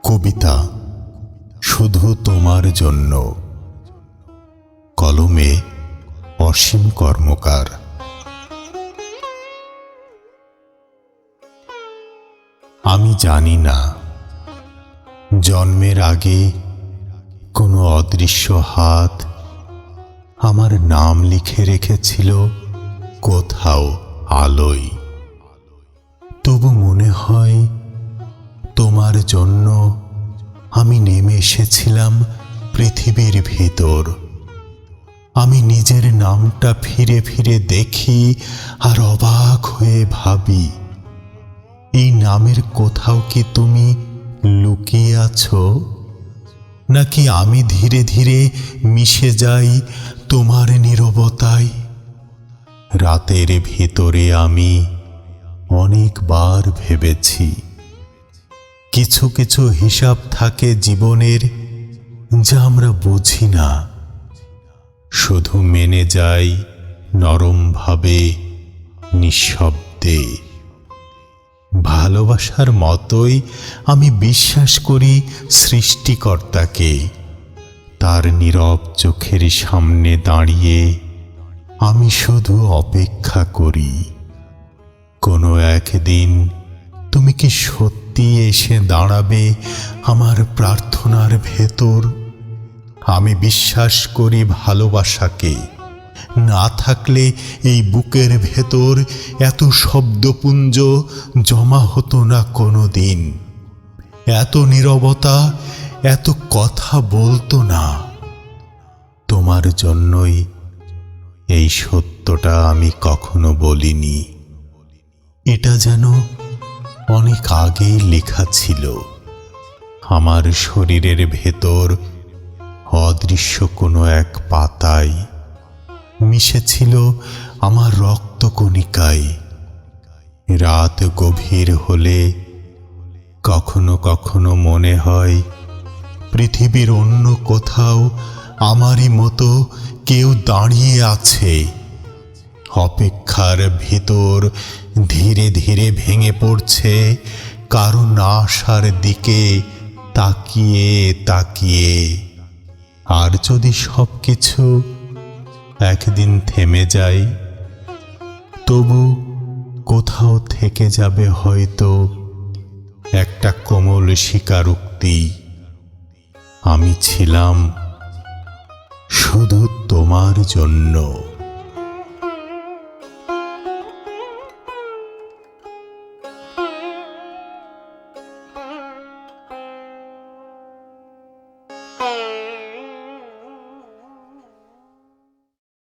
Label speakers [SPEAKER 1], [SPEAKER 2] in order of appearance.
[SPEAKER 1] কবিতা শুধু তোমার জন্য। কলমে অসীম কর্মকার। আমি জানি না জন্মের আগে কোনো অদৃশ্য হাত আমার নাম লিখে রেখেছিল কোথাও আলোয়। তবু মনে হয় তোমার জন্য আমি নেমে এসেছিলাম পৃথিবীর ভেতর। আমি নিজের নামটা ফিরে ফিরে দেখি আর অবাক হয়ে ভাবি, এই নামের কোথাও কি তুমি লুকিয়ে আছো, নাকি আমি ধীরে ধীরে মিশে যাই তোমার নীরবতায়। রাতের ভেতরে আমি অনেকবার ভেবেছি, কিছু কিছু হিসাব থাকে জীবনের যা আমরা বুঝি না, শুধু মেনে যাই নরমভাবে নিঃশব্দে। ভালোবাসার মতোই আমি বিশ্বাস করি সৃষ্টিকর্তাকে। তার নীরব চোখের সামনে দাঁড়িয়ে আমি শুধু অপেক্ষা করি, কোনো একদিন তুমি কি সত্যি এসে দাঁড়াবে আমার প্রার্থনার ভেতর। আমি বিশ্বাস করি ভালোবাসাকে, না থাকলে এই বুকের ভেতর এত শব্দপুঞ্জ জমা হতো না কোনো দিন, এত নীরবতা এত কথা বলতো না। তোমার জন্যই এই সত্যটা আমি কখনো বলিনি, এটা যেন অনেক আগেই লেখা ছিল আমার শরীরের ভেতর। অদৃশ্য কোনো এক পাতায় মিশেছিল আমার রক্তকণিকায়। রাত গভীর হলে কখনো কখনো মনে হয় পৃথিবীর অন্য কোথাও আমারই মতো কেউ দাঁড়িয়ে আছে, অপেক্ষার ভেতর ধীরে ধীরে ভেঙে পড়ছে কারো না আসার দিকে তাকিয়ে তাকিয়ে। আর যদি সবকিছু একদিন থেমে যায়, তবু কোথাও থেকে যাবে হয়তো একটা কোমল স্বীকারোক্তি, আমি ছিলাম শুধু তোমার জন্য।